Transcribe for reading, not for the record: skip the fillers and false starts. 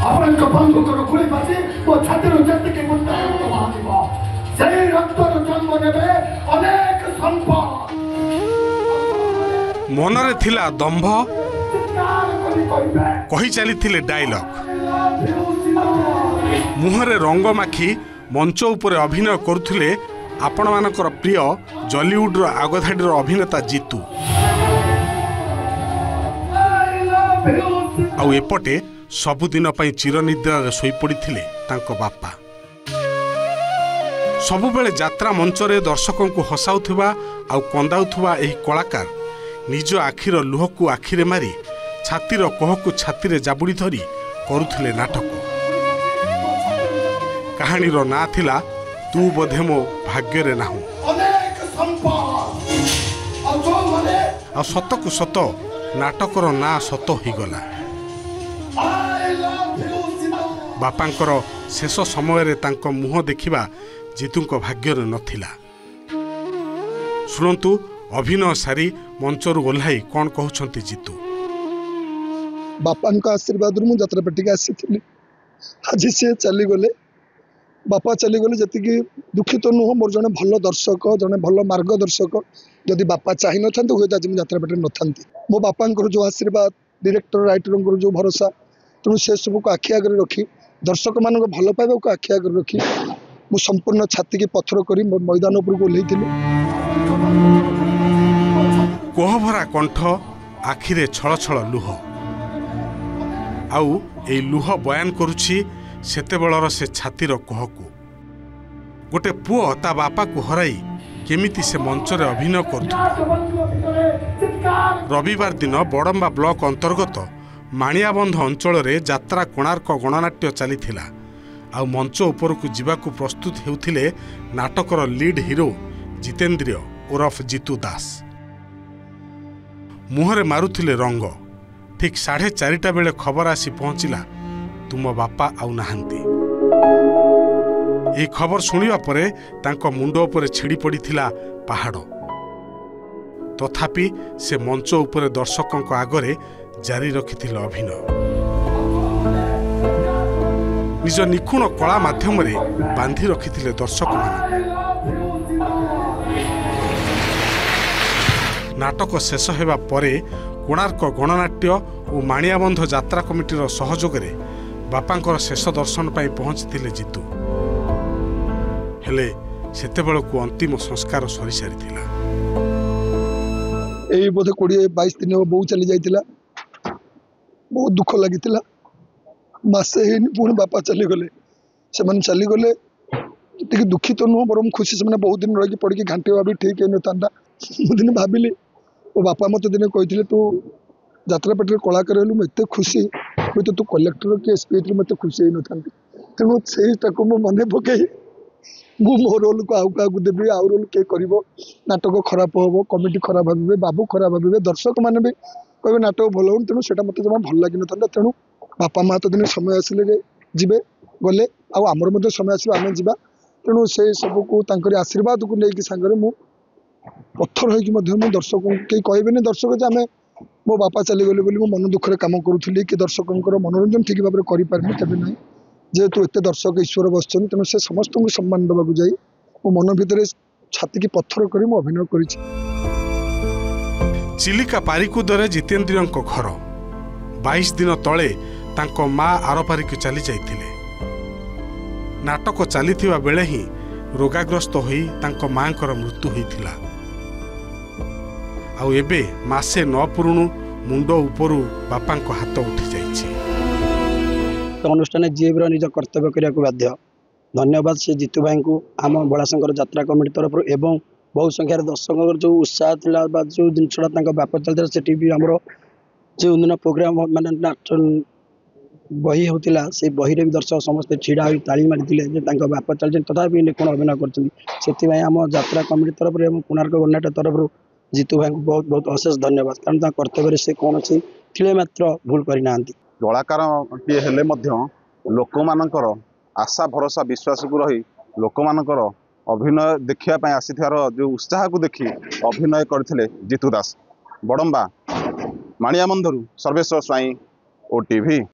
ଆପଣଙ୍କ ବନ୍ଧୁକର ଗୁଳି ବାଜି ମୋ ଛାତିରୁ ଯେତିକି ମୁଣ୍ଡ ରକ୍ତ ବାହାରିବ ସେଇ ରକ୍ତର ଜନ୍ମ ନେବେ ଅନେକ ସମ୍ପଦ। ମନରେ ଥିଲା ଦମ୍ଭ, କହି ଚାଲିଥିଲେ ଡାଇଲଗ, ମୁହଁରେ ରଙ୍ଗ ମାଖି ମଞ୍ଚ ଉପରେ ଅଭିନୟ କରୁଥିଲେ ଆପଣମାନଙ୍କର ପ୍ରିୟ ଜଲିଉଡର ଆଗଧାଡିର ଅଭିନେତା ଜିତୁ। ଆଉ ଏପଟେ ସବୁଦିନ ପାଇଁ ଚିରନିଦ୍ରାରେ ଶୋଇପଡ଼ିଥିଲେ ତାଙ୍କ ବାପା। ସବୁବେଳେ ଯାତ୍ରା ମଞ୍ଚରେ ଦର୍ଶକଙ୍କୁ ହସାଉଥିବା ଆଉ କନ୍ଦାଉଥିବା ଏହି କଳାକାର ନିଜ ଆଖିର ଲୁହକୁ ଆଖିରେ ମାରି ଛାତିର କୋହକୁ ଛାତିରେ ଜାବୁଡ଼ି ଧରି କରୁଥିଲେ ନାଟକ। କାହାଣୀର ନାଁ ଥିଲା ତୁ ବୋଧେ ମୋ ଭାଗ୍ୟରେ ନାହୁଁ। ଆଉ ସତକୁ ସତ ନାଟକର ନାଁ ସତ ହୋଇଗଲା। ବାପାଙ୍କର ଶେଷ ସମୟରେ ତାଙ୍କ ମୁହଁ ଦେଖିବା ଜିତୁଙ୍କ ଭାଗ୍ୟରେ ନଥିଲା। ଶୁଣନ୍ତୁ ଅଭିନୟ ସାରି ମଞ୍ଚରୁ ଓହ୍ଲାଇ କ'ଣ କହୁଛନ୍ତି ଜିତୁ। ବାପାଙ୍କ ଆଶୀର୍ବାଦରୁ ମୁଁ ଯାତ୍ରାପାଟିକି ଆସିଥିଲି। ଆଜି ସେ ଚାଲିଗଲେ, ବାପା ଚାଲିଗଲେ ଯେତିକି ଦୁଃଖିତ ନୁହଁ, ମୋର ଜଣେ ଭଲ ଦର୍ଶକ, ଜଣେ ଭଲ ମାର୍ଗଦର୍ଶକ। ଯଦି ବାପା ଚାହିଁନଥାନ୍ତେ ହୁଏତ ଆଜି ମୁଁ ଯାତ୍ରାପାଟିରେ ନଥାନ୍ତି। ମୋ ବାପାଙ୍କର ଯେଉଁ ଆଶୀର୍ବାଦ, ଡିରେକ୍ଟର ରାଇଟରଙ୍କର ଯେଉଁ ଭରସା, ତେଣୁ ସେ ସବୁକୁ ଆଖି ଆଗରେ ରଖି, ଦର୍ଶକମାନଙ୍କ ଭଲ ପାଇବାକୁ ଆଖି ଆଗରେ ରଖି ମୁଁ ସମ୍ପୂର୍ଣ୍ଣ ଛାତିକି ପଥର କରି ମଇଦାନ ଉପରକୁ ଓହ୍ଲେଇଥିଲି। କୋହଭରା କଣ୍ଠ, ଆଖିରେ ଛଳ ଛଳ ଲୁହ। ଆଉ ଏଇ ଲୁହ ବୟାନ କରୁଛି ସେତେବେଳର ସେ ଛାତିର କୋହକୁ। ଗୋଟେ ପୁଅ ତା ବାପାକୁ ହରାଇ କେମିତି ସେ ମଞ୍ଚରେ ଅଭିନୟ କରୁଥିଲା। ରବିବାର ଦିନ ବଡ଼ମ୍ବା ବ୍ଲକ ଅନ୍ତର୍ଗତ ମାଣିଆବନ୍ଧ ଅଞ୍ଚଳରେ ଯାତ୍ରା କୋଣାର୍କ ଗଣନାଟ୍ୟ ଚାଲିଥିଲା। ଆଉ ମଞ୍ଚ ଉପରକୁ ଯିବାକୁ ପ୍ରସ୍ତୁତ ହେଉଥିଲେ ନାଟକର ଲିଡ୍ ହିରୋ ଜିତେନ୍ଦ୍ରିୟ ଓରଫ ଜିତୁ ଦାସ। ମୁହଁରେ ମାରୁଥିଲେ ରଙ୍ଗ। ଠିକ୍ 4:30 ବେଳେ ଖବର ଆସି ପହଞ୍ଚିଲା, ତୁମ ବାପା ଆଉ ନାହାନ୍ତି। ଏହି ଖବର ଶୁଣିବା ପରେ ତାଙ୍କ ମୁଣ୍ଡ ଉପରେ ଛିଡ଼ି ପଡ଼ିଥିଲା ପାହାଡ଼। ତଥାପି ସେ ମଞ୍ଚ ଉପରେ ଦର୍ଶକଙ୍କ ଆଗରେ ଜାରି ରଖିଥିଲେ ଅଭିନୟ। ନିଜ ନିଖୁଣ କଳା ମାଧ୍ୟମରେ ବାନ୍ଧି ରଖିଥିଲେ ଦର୍ଶକମାନଙ୍କୁ। ନାଟକ ଶେଷ ହେବା ପରେ କୋଣାର୍କ ଗଣନାଟ୍ୟ ଓ ମାଣିଆବନ୍ଧ ଯାତ୍ରା କମିଟିର ସହଯୋଗରେ ବାପାଙ୍କର ଶେଷ ଦର୍ଶନ ପାଇଁ ପହଞ୍ଚିଥିଲେ ଜିତୁ। ହେଲେ ସେତେବେଳକୁ ଅନ୍ତିମ ସଂସ୍କାର ସରିସାରିଥିଲା। ଏଇ ବୋଧେ 20-22 ଦିନ ହେବ ବୋଉ ଚାଲି ଯାଇଥିଲା। ବହୁତ ଦୁଃଖ ଲାଗିଥିଲା। ମାସେ ହେଇନି ପୁଣି ବାପା ଚାଲିଗଲେ। ସେମାନେ ଚାଲିଗଲେ ଟିକେ ଦୁଃଖିତ ନୁହଁ, ବରଂ ଖୁସି। ସେମାନେ ବହୁତ ଦିନ ରହିକି ପଡ଼ିକି ଘାଣ୍ଟିବା ବି ଠିକ୍ ହେଇନଥାନ୍ତା। ମୁଁ ଦିନେ ଭାବିଲି, ମୋ ବାପା ମୋତେ ଦିନେ କହିଥିଲେ, ତୁ ଯାତ୍ରାପାଟିରେ କଳାକାର ହେଲୁ, ମୁଁ ଏତେ ଖୁସି, ହୁଏତ ତୁ କଲେକ୍ଟର କି ଏସ୍ପି ହେଇଥିଲୁ ମୁଁ ଏତେ ଖୁସି ହେଇନଥାନ୍ତି। ତେଣୁ ସେଇଟାକୁ ମୁଁ ମନେ ପକାଇ ମୁଁ ମୋ ରୋଲକୁ ଆଉ କାହାକୁ ଦେବି, ଆଉ ରୋଲ କିଏ କରିବ, ନାଟକ ଖରାପ ହେବ, କମିଟି ଖରାପ ଭାବିବେ, ବାବୁ ଖରାପ ଭାବିବେ, ଦର୍ଶକମାନେ ବି କହିବେ ନାଟକ ଭଲ ହେଉନି। ତେଣୁ ସେଇଟା ମୋତେ ଜମା ଭଲ ଲାଗିନଥାନ୍ତା। ତେଣୁ ବାପା ମା ତ ଦିନେ ସମୟ ଆସିଲେ ଯିବେ, ଗଲେ, ଆଉ ଆମର ମଧ୍ୟ ସମୟ ଆସିବ ଆମେ ଯିବା। ତେଣୁ ସେ ସବୁକୁ ତାଙ୍କରି ଆଶୀର୍ବାଦକୁ ନେଇକି ସାଙ୍ଗରେ ମୁଁ ପଥର ହେଇକି ମଧ୍ୟ ମୁଁ ଦର୍ଶକଙ୍କୁ, କେହି କହିବେନି ଦର୍ଶକ ଯେ ଆମେ ମୋ ବାପା ଚାଲିଗଲେ ବୋଲି ମୁଁ ମନ ଦୁଃଖରେ କାମ କରୁଥିଲି କି ଦର୍ଶକଙ୍କର ମନୋରଞ୍ଜନ ଠିକ୍ ଭାବରେ କରିପାରିନି, କେବେ ନାହିଁ। ଯେହେତୁ ଏତେ ଦର୍ଶକ ଈଶ୍ୱର ବସିଛନ୍ତି, ତେଣୁ ସେ ସମସ୍ତଙ୍କୁ ସମ୍ମାନ ଦେବାକୁ ଯାଇ ମୋ ମନ ଭିତରେ ଛାତିକି ପଥର କରି ମୁଁ ଅଭିନୟ କରିଛି। ଚିଲିକା ପାରିକୁଦରେ ଜିତେନ୍ଦ୍ରିୟଙ୍କ ଘର। 22 ଦିନ ତଳେ ତାଙ୍କ ମା ଆରପାରିକୁ ଚାଲି ଯାଇଥିଲେ। ନାଟକ ଚାଲିଥିବା ବେଳେ ହିଁ ରୋଗାଗ୍ରସ୍ତ ହୋଇ ତାଙ୍କ ମାଙ୍କର ମୃତ୍ୟୁ ହୋଇଥିଲା। ଆଉ ଏବେ ମାସେ ନ ପୁରୁଣୁ ମୁଣ୍ଡ ଉପରୁ ବାପାଙ୍କ ହାତ ଉଠିଯାଇଛି। ଅନୁଷ୍ଠାନରେ ଯିଏ ବି ନିଜ କର୍ତ୍ତବ୍ୟ କରିବାକୁ ବାଧ୍ୟ। ଧନ୍ୟବାଦ ସେ ଜିତୁ ଭାଇଙ୍କୁ, ଆମ ବଳାଶଙ୍କର ଯାତ୍ରା କମିଟି ତରଫରୁ, ଏବଂ ବହୁ ସଂଖ୍ୟାରେ ଦର୍ଶକଙ୍କର ଯେଉଁ ଉତ୍ସାହ ଥିଲା ବା ଯେଉଁ ଜିନିଷଟା ତାଙ୍କ ବାପା ଚାଲିଥିଲା, ସେଠି ବି ଆମର ଯେଉଁଦିନ ପ୍ରୋଗ୍ରାମ ମାନେ ନାଚ ବହି ହେଉଥିଲା, ସେଇ ବହିରେ ବି ଦର୍ଶକ ସମସ୍ତେ ଛିଡ଼ା ହୋଇ ତାଳି ମାରିଥିଲେ ଯେ ତାଙ୍କ ବାପା ଚାଲିଛନ୍ତି, ତଥାପି ନିଖୁଣ ଅଭିନୟ କରିଛନ୍ତି। ସେଥିପାଇଁ ଆମ ଯାତ୍ରା କମିଟି ତରଫରୁ ଏବଂ କୋଣାର୍କ ଗଣନାଟ୍ୟ ତରଫରୁ ଜିତୁ ଭାଇଙ୍କୁ ବହୁତ ବହୁତ ଅଶେଷ ଧନ୍ୟବାଦ। କାରଣ ତାଙ୍କ କର୍ତ୍ତବ୍ୟରେ ସେ କୌଣସି ଥିଲେ ମାତ୍ର ଭୁଲ କରିନାହାନ୍ତି। କଳାକାରଟିଏ ହେଲେ ମଧ୍ୟ ଲୋକମାନଙ୍କର ଆଶା ଭରସା ବିଶ୍ୱାସକୁ ରହି ଲୋକମାନଙ୍କର ଅଭିନୟ ଦେଖିବା ପାଇଁ ଆସିଥିବାର ଯେଉଁ ଉତ୍ସାହକୁ ଦେଖି ଅଭିନୟ କରିଥିଲେ ଜିତୁ ଦାସ। ବଡ଼ମ୍ବା ମାଣିଆବନ୍ଧରୁ ସର୍ବେଶ୍ୱର ସ୍ୱାଇଁ, OTV।